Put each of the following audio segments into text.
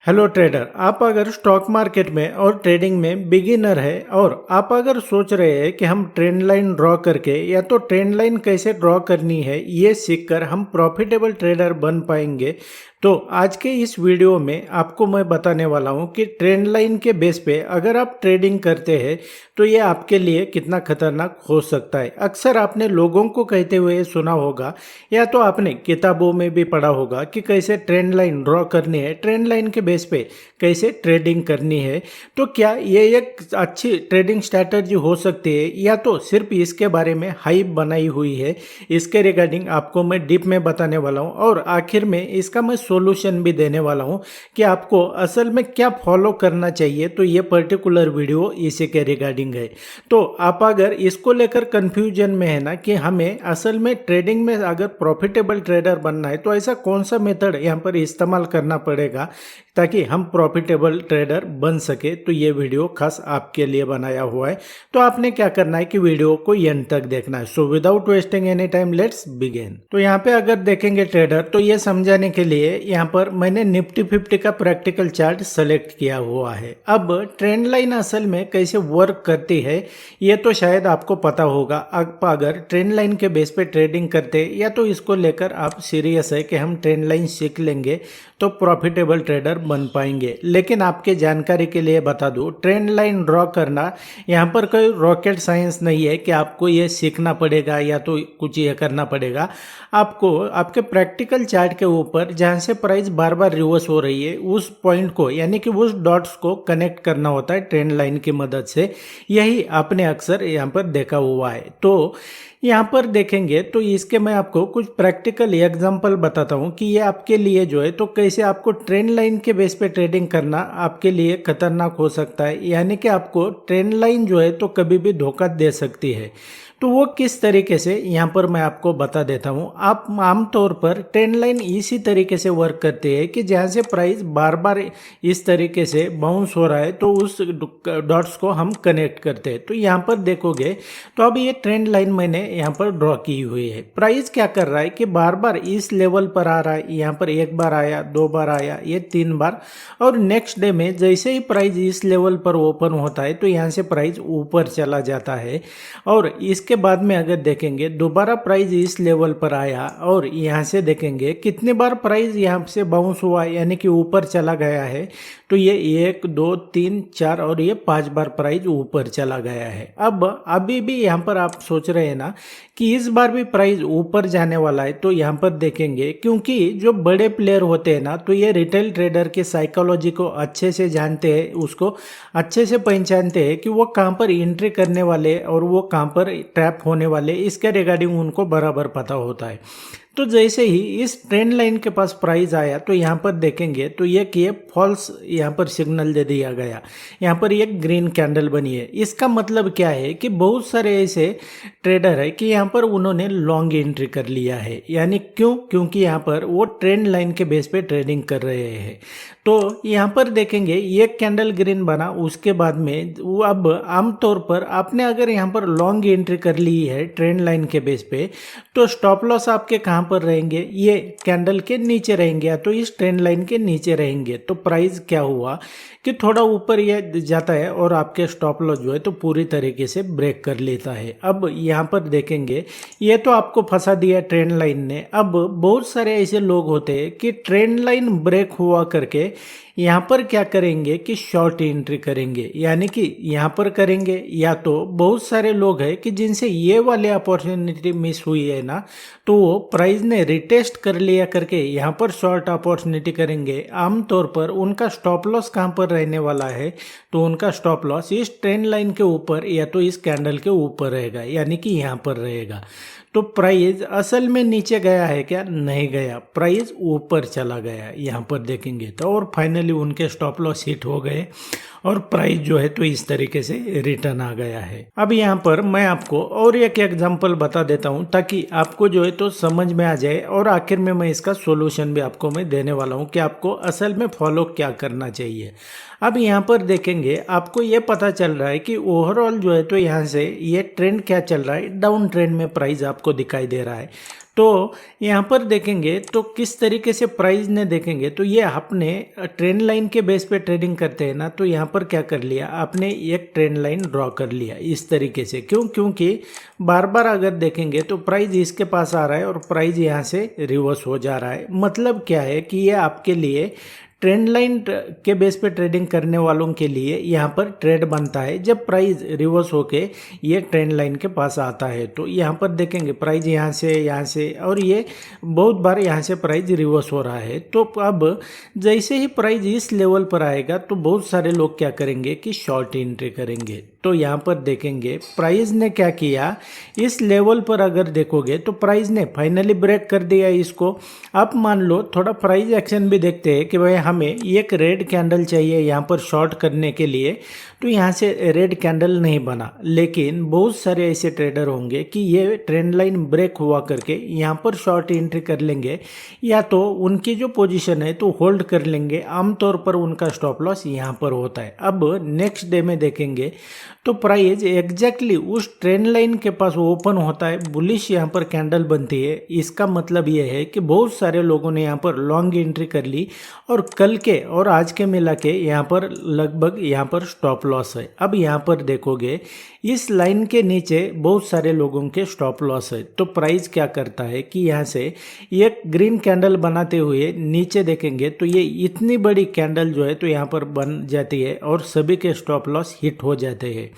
Hello trader, आप अगर stock market में और ट्रेडिंग में बिगिनर है और आप अगर सोच रहे हैं कि हम ट्रेंड लाइन ड्रॉ करके या तो ट्रेंड लाइन कैसे ड्रॉ करनी है ये सीखकर हम प्रॉफिटेबल ट्रेडर बन पाएंगे, तो आज के इस वीडियो में आपको मैं बताने वाला हूं कि ट्रेंड लाइन के बेस पे अगर आप ट्रेडिंग करते हैं तो ये आपके लिए कितना खतरनाक हो सकता है। अक्सर आपने लोगों को कहते हुए सुना होगा या तो आपने किताबों में भी पढ़ा होगा कि कैसे ट्रेंड लाइन ड्रॉ करनी है, ट्रेंड लाइन के बेस पे कैसे ट्रेडिंग करनी है। तो क्या ये एक अच्छी ट्रेडिंग स्ट्रैटेजी हो सकती है या तो सिर्फ इसके बारे में हाइप बनाई हुई है? इसके रिगार्डिंग आपको मैं डीप में बताने वाला हूँ और आखिर में इसका मैं सॉल्यूशन भी देने वाला हूँ कि आपको असल में क्या फॉलो करना चाहिए। तो ये पर्टिकुलर वीडियो इसी के रिगार्डिंग है। तो आप अगर इसको लेकर कंफ्यूजन में है ना कि हमें असल में ट्रेडिंग में अगर प्रॉफिटेबल ट्रेडर बनना है तो ऐसा कौन सा मेथड यहाँ पर इस्तेमाल करना पड़ेगा ताकि हम प्रॉफिटेबल ट्रेडर बन सके, तो ये वीडियो खास आपके लिए बनाया हुआ है। तो आपने क्या करना है कि वीडियो को एंड तक देखना है। So without wasting any time let's begin. तो यहाँ पे अगर देखेंगे ट्रेडर, तो ये समझाने के लिए यहाँ पर मैंने निफ्टी 50 का प्रैक्टिकल चार्ट सेलेक्ट किया हुआ है। अब ट्रेंड लाइन असल में कैसे वर्क करती है ये तो शायद आपको पता होगा। आप अगर ट्रेंड लाइन के बेस पे ट्रेडिंग करते या तो इसको लेकर आप सीरियस है कि हम ट्रेंड लाइन सीख लेंगे तो प्रॉफिटेबल ट्रेडर बन पाएंगे। लेकिन आपके जानकारी के लिए बता दूं, ट्रेंड लाइन ड्रॉ करना यहाँ पर कोई रॉकेट साइंस नहीं है कि आपको ये सीखना पड़ेगा या तो कुछ ये करना पड़ेगा। आपको आपके प्रैक्टिकल चार्ट के ऊपर जहाँ से प्राइस बार बार रिवर्स हो रही है उस पॉइंट को यानी कि उस डॉट्स को कनेक्ट करना होता है ट्रेंड लाइन की मदद से। यही आपने अक्सर यहाँ पर देखा हुआ है। तो यहाँ पर देखेंगे तो इसके मैं आपको कुछ प्रैक्टिकल एग्जांपल बताता हूँ कि ये आपके लिए जो है तो कैसे आपको ट्रेंड लाइन के बेस पे ट्रेडिंग करना आपके लिए खतरनाक हो सकता है, यानी कि आपको ट्रेंड लाइन जो है तो कभी भी धोखा दे सकती है। तो वो किस तरीके से यहाँ पर मैं आपको बता देता हूँ। आप आमतौर पर ट्रेंड लाइन इसी तरीके से वर्क करती है कि जहाँ से प्राइस बार बार इस तरीके से बाउंस हो रहा है तो उस डॉट्स को हम कनेक्ट करते हैं। तो यहाँ पर देखोगे तो अब ये ट्रेंड लाइन मैंने यहाँ पर ड्रॉ की हुई है। प्राइस क्या कर रहा है कि बार बार इस लेवल पर आ रहा है। यहाँ पर एक बार आया, दो बार आया, ये 3 बार, और नेक्स्ट डे में जैसे ही प्राइस इस लेवल पर ओपन होता है तो यहाँ से प्राइस ऊपर चला जाता है। और इसके बाद में अगर देखेंगे दोबारा प्राइस इस लेवल पर आया और यहाँ से देखेंगे कितनी बार प्राइस यहाँ से बाउंस हुआ यानी कि ऊपर चला गया है। तो ये 1 2 3 4 और ये 5 बार प्राइस ऊपर चला गया है। अब अभी भी यहाँ पर आप सोच रहे हैं ना कि इस बार भी प्राइस ऊपर जाने वाला है। तो यहाँ पर देखेंगे क्योंकि जो बड़े प्लेयर होते हैं ना तो ये रिटेल ट्रेडर की साइकोलॉजी को अच्छे से जानते हैं, उसको अच्छे से पहचानते हैं कि वो कहाँ पर एंट्री करने वाले और वो कहाँ पर ट्रैप होने वाले, इसके रिगार्डिंग उनको बराबर पता होता है। तो जैसे ही इस ट्रेंड लाइन के पास प्राइस आया तो यहाँ पर देखेंगे तो ये फॉल्स यहाँ पर सिग्नल दे दिया गया। यहाँ पर एक ग्रीन कैंडल बनी है। इसका मतलब क्या है कि बहुत सारे ऐसे ट्रेडर है कि यहाँ पर उन्होंने लॉन्ग एंट्री कर लिया है। यानी क्योंकि यहाँ पर वो ट्रेंड लाइन के बेस पे ट्रेडिंग कर रहे हैं। तो यहाँ पर देखेंगे एक कैंडल ग्रीन बना, उसके बाद में वो अब आमतौर पर आपने अगर यहाँ पर लॉन्ग एंट्री कर ली है ट्रेंड लाइन के बेस पे तो स्टॉप लॉस आपके कहाँ पर रहेंगे? ये कैंडल के नीचे रहेंगे या तो इस ट्रेंड लाइन के नीचे रहेंगे। तो प्राइस क्या हुआ कि थोड़ा ऊपर ये जाता है और आपके स्टॉप लॉस जो है तो पूरी तरीके से ब्रेक कर लेता है। अब यहाँ पर देखेंगे ये तो आपको फंसा दिया ट्रेंड लाइन ने। अब बहुत सारे ऐसे लोग होते हैं कि ट्रेंड लाइन ब्रेक हुआ करके यहाँ पर क्या करेंगे कि शॉर्ट एंट्री करेंगे, यानी कि यहाँ पर करेंगे। या तो बहुत सारे लोग हैं कि जिनसे ये वाली अपॉर्चुनिटी मिस हुई है ना तो वो प्राइस ने रिटेस्ट कर लिया करके यहाँ पर शॉर्ट अपॉर्चुनिटी करेंगे। आमतौर पर उनका स्टॉप लॉस कहाँ पर रहने वाला है? तो उनका स्टॉप लॉस इस ट्रेंड लाइन के ऊपर या तो इस कैंडल के ऊपर रहेगा, यानी कि यहाँ पर रहेगा। तो प्राइस असल में नीचे गया है क्या? नहीं गया, प्राइस ऊपर चला गया यहाँ पर देखेंगे तो। और फाइनली उनके स्टॉप लॉस हिट हो गए और प्राइस जो है तो इस तरीके से रिटर्न आ गया है। अब यहाँ पर मैं आपको और एक एग्जांपल बता देता हूँ ताकि आपको जो है तो समझ में आ जाए और आखिर में मैं इसका सॉल्यूशन भी आपको मैं देने वाला हूँ कि आपको असल में फॉलो क्या करना चाहिए। अब यहाँ पर देखेंगे आपको ये पता चल रहा है कि ओवरऑल जो है तो यहाँ से ये ट्रेंड क्या चल रहा है, डाउन ट्रेंड में प्राइस आपको दिखाई दे रहा है। तो यहाँ पर देखेंगे तो किस तरीके से प्राइस ने देखेंगे तो ये आपने ट्रेंड लाइन के बेस पे ट्रेडिंग करते हैं ना, तो यहाँ पर क्या कर लिया आपने एक ट्रेंड लाइन ड्रॉ कर लिया इस तरीके से। क्योंकि बार बार अगर देखेंगे तो प्राइस इसके पास आ रहा है और प्राइस यहाँ से रिवर्स हो जा रहा है। मतलब क्या है कि ये आपके लिए ट्रेंड लाइन के बेस पे ट्रेडिंग करने वालों के लिए यहाँ पर ट्रेड बनता है जब प्राइस रिवर्स होके ये ट्रेंड लाइन के पास आता है। तो यहाँ पर देखेंगे प्राइस यहाँ से और ये बहुत बार यहाँ से प्राइस रिवर्स हो रहा है। तो अब जैसे ही प्राइस इस लेवल पर आएगा तो बहुत सारे लोग क्या करेंगे कि शॉर्ट एंट्री करेंगे। तो यहाँ पर देखेंगे प्राइस ने क्या किया, इस लेवल पर अगर देखोगे तो प्राइस ने फाइनली ब्रेक कर दिया इसको। आप मान लो थोड़ा प्राइस एक्शन भी देखते हैं कि भाई हमें एक रेड कैंडल चाहिए यहाँ पर शॉर्ट करने के लिए, तो यहाँ से रेड कैंडल नहीं बना। लेकिन बहुत सारे ऐसे ट्रेडर होंगे कि ये ट्रेंड लाइन ब्रेक हुआ करके यहाँ पर शॉर्ट एंट्री कर लेंगे या तो उनकी जो पोजीशन है तो होल्ड कर लेंगे। आमतौर पर उनका स्टॉप लॉस यहाँ पर होता है। अब नेक्स्ट डे में देखेंगे तो प्राइस एग्जैक्टली उस ट्रेंड लाइन के पास ओपन होता है, बुलिश यहाँ पर कैंडल बनती है। इसका मतलब ये है कि बहुत सारे लोगों ने यहाँ पर लॉन्ग एंट्री कर ली और कल के और आज के मिला के यहाँ पर लगभग यहाँ पर स्टॉप लॉस है। अब यहाँ पर देखोगे इस लाइन के नीचे बहुत सारे लोगों के स्टॉप लॉस है। तो प्राइस क्या करता है कि यहाँ से एक ग्रीन कैंडल बनाते हुए नीचे देखेंगे तो ये इतनी बड़ी कैंडल जो है तो यहाँ पर बन जाती है और सभी के स्टॉप लॉस हिट हो जाते हैं।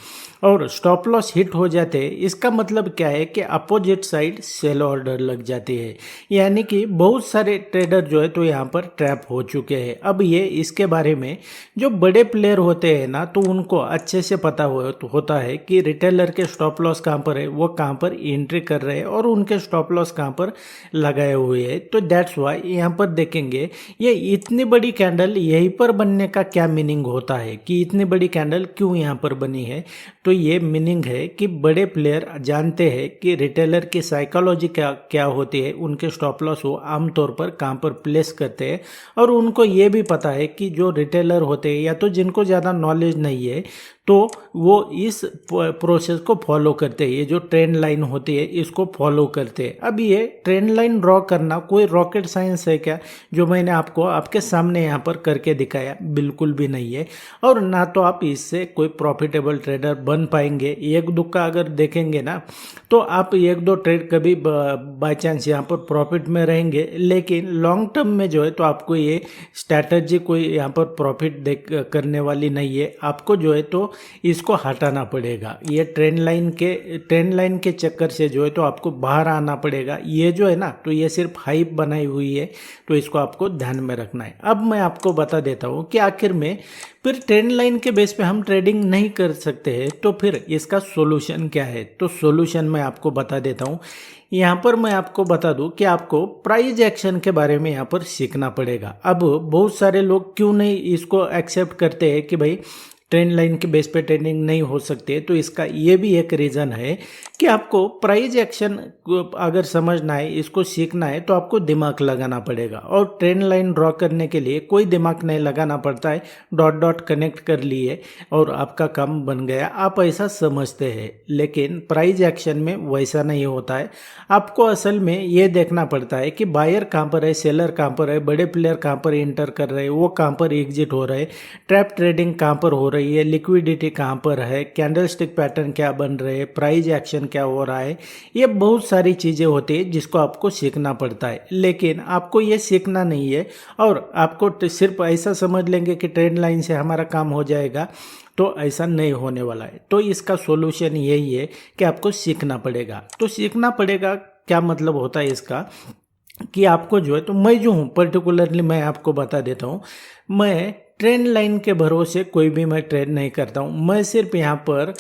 और स्टॉप लॉस हिट हो जाते हैं इसका मतलब क्या है कि अपोजिट साइड सेल ऑर्डर लग जाती है, यानी कि बहुत सारे ट्रेडर जो है तो यहाँ पर ट्रैप हो चुके हैं। अब ये इसके बारे में जो बड़े प्लेयर होते हैं ना तो उनको अच्छे से पता होता है कि रिटेलर के स्टॉप लॉस कहाँ पर है, वो कहाँ पर एंट्री कर रहे हैं और उनके स्टॉप लॉस कहाँ पर लगाए हुए हैं। तो दैट्स वाई यहाँ पर देखेंगे ये इतनी बड़ी कैंडल यहीं पर बनने का क्या मीनिंग होता है कि इतनी बड़ी कैंडल क्यों यहाँ पर बनी है। तो ये मीनिंग है कि बड़े प्लेयर जानते हैं कि रिटेलर की साइकोलॉजी क्या होती है, उनके स्टॉप लॉस वो आमतौर पर कहाँ पर प्लेस करते हैं। और उनको ये भी पता है कि जो रिटेलर होते हैं या तो जिनको ज़्यादा नॉलेज नहीं है तो वो इस प्रोसेस को फॉलो करते हैं, ये जो ट्रेंड लाइन होती है इसको फॉलो करते हैं। अब ये ट्रेंड लाइन ड्रॉ करना कोई रॉकेट साइंस है क्या, जो मैंने आपको आपके सामने यहाँ पर करके दिखाया, बिल्कुल भी नहीं है। और ना तो आप इससे कोई प्रॉफिटेबल ट्रेडर बन पाएंगे। एक दुक्का अगर देखेंगे ना तो आप एक दो ट्रेड कभी बाय चांस यहाँ पर प्रॉफिट में रहेंगे, लेकिन लॉन्ग टर्म में जो है तो आपको ये स्ट्रैटेजी कोई यहाँ पर प्रॉफिट करने वाली नहीं है। आपको जो है तो इसको हटाना पड़ेगा। ये ट्रेंड लाइन के चक्कर से जो है तो आपको बाहर आना पड़ेगा। ये जो है ना तो ये सिर्फ हाइप बनाई हुई है, तो इसको आपको ध्यान में रखना है। अब मैं आपको बता देता हूँ कि आखिर में फिर ट्रेंड लाइन के बेस पे हम ट्रेडिंग नहीं कर सकते हैं तो फिर इसका सॉल्यूशन क्या है। तो सॉल्यूशन मैं आपको बता देता हूँ। यहाँ पर मैं आपको बता दूं कि आपको प्राइस एक्शन के बारे में यहाँ पर सीखना पड़ेगा। अब बहुत सारे लोग क्यों नहीं इसको एक्सेप्ट करते हैं कि भाई ट्रेंड लाइन के बेस पे ट्रेडिंग नहीं हो सकते, तो इसका ये भी एक रीज़न है कि आपको प्राइस एक्शन अगर समझना है, इसको सीखना है तो आपको दिमाग लगाना पड़ेगा। और ट्रेंड लाइन ड्रॉ करने के लिए कोई दिमाग नहीं लगाना पड़ता है, डॉट डॉट कनेक्ट कर लिए और आपका काम बन गया, आप ऐसा समझते हैं। लेकिन प्राइस एक्शन में वैसा नहीं होता है। आपको असल में ये देखना पड़ता है कि बायर कहाँ पर है, सेलर कहाँ पर है, बड़े प्लेयर कहाँ पर एंटर कर रहे हैं, वो कहाँ पर एग्जिट हो रहे हैं, ट्रैप ट्रेडिंग कहाँ पर हो रही है, लिक्विडिटी कहाँ पर है, कैंडलस्टिक पैटर्न क्या बन रहे हैं, प्राइस एक्शन क्या हो रहा है। ये बहुत सारी चीज़ें होती है जिसको आपको सीखना पड़ता है। लेकिन आपको ये सीखना नहीं है और आपको सिर्फ ऐसा समझ लेंगे कि ट्रेंड लाइन से हमारा काम हो जाएगा, तो ऐसा नहीं होने वाला है। तो इसका सॉल्यूशन यही है कि आपको सीखना पड़ेगा। तो सीखना पड़ेगा क्या मतलब होता है इसका कि आपको जो है तो मैं जो हूँ पर्टिकुलरली मैं आपको बता देता हूँ, मैं ट्रेंड लाइन के भरोसे कोई भी मैं ट्रेड नहीं करता हूँ। मैं सिर्फ यहाँ पर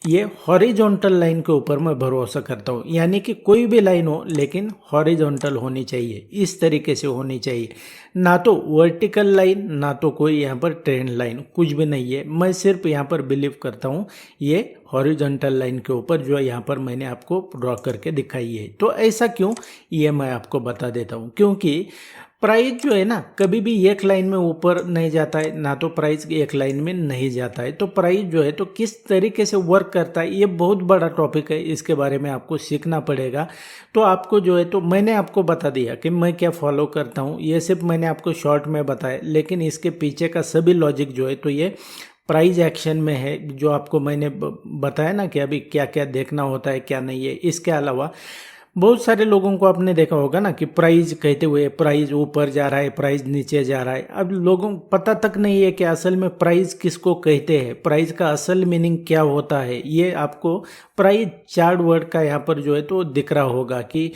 ये हॉरिजॉन्टल लाइन के ऊपर मैं भरोसा करता हूँ, यानी कि कोई भी लाइन हो लेकिन हॉरिजॉन्टल होनी चाहिए, इस तरीके से होनी चाहिए, ना तो वर्टिकल लाइन ना तो कोई यहाँ पर ट्रेंड लाइन, कुछ भी नहीं है। मैं सिर्फ यहाँ पर बिलीव करता हूँ ये हॉरिजॉन्टल लाइन के ऊपर जो यहाँ पर मैंने आपको ड्रॉ करके दिखाई है। तो ऐसा क्यों, ये मैं आपको बता देता हूँ। क्योंकि प्राइस जो है ना कभी भी एक लाइन में ऊपर नहीं जाता है, ना तो प्राइस एक लाइन में नहीं जाता है। तो प्राइस जो है तो किस तरीके तरीके से वर्क करता है, ये बहुत बड़ा टॉपिक है, इसके बारे में आपको सीखना पड़ेगा। तो आपको जो है, तो मैंने आपको बता दिया कि मैं क्या फॉलो करता हूँ, ये सिर्फ मैंने आपको शॉर्ट में बताया, लेकिन इसके पीछे का सभी लॉजिक जो है तो ये प्राइस एक्शन में है, जो आपको मैंने बताया ना कि अभी क्या क्या देखना होता है क्या नहीं है। इसके अलावा बहुत सारे लोगों को आपने देखा होगा ना कि प्राइस कहते हुए प्राइस ऊपर जा रहा है, प्राइस नीचे जा रहा है। अब लोगों को पता तक नहीं है कि असल में प्राइस किसको कहते हैं, प्राइस का असल मीनिंग क्या होता है। ये आपको प्राइस चार्ट वर्ड का यहाँ पर जो है तो दिख रहा होगा कि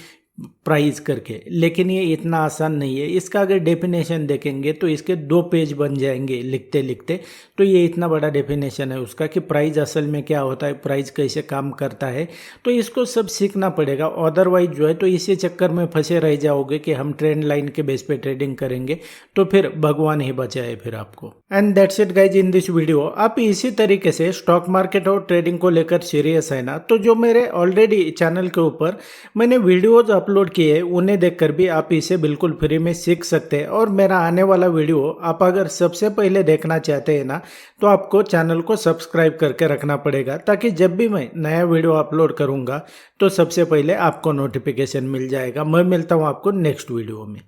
प्राइस करके, लेकिन ये इतना आसान नहीं है। इसका अगर डेफिनेशन देखेंगे तो इसके 2 पेज बन जाएंगे लिखते लिखते। तो ये इतना बड़ा डेफिनेशन है उसका कि प्राइस असल में क्या होता है, प्राइस कैसे काम करता है। तो इसको सब सीखना पड़ेगा, अदरवाइज जो है तो इसी चक्कर में फंसे रह जाओगे कि हम ट्रेंड लाइन के बेस पे ट्रेडिंग करेंगे, तो फिर भगवान ही बचाए फिर आपको। And that's it guys in this video. आप इसी तरीके से स्टॉक मार्केट और ट्रेडिंग को लेकर सीरियस है ना, तो जो मेरे ऑलरेडी चैनल के ऊपर मैंने वीडियोज अपलोड किए हैं, उन्हें देखकर भी आप इसे बिल्कुल फ्री में सीख सकते हैं। और मेरा आने वाला वीडियो आप अगर सबसे पहले देखना चाहते हैं ना, तो आपको चैनल को सब्सक्राइब करके रखना पड़ेगा, ताकि जब भी मैं नया वीडियो अपलोड करूंगा तो सबसे पहले आपको नोटिफिकेशन मिल जाएगा। मैं मिलता हूं आपको नेक्स्ट वीडियो में।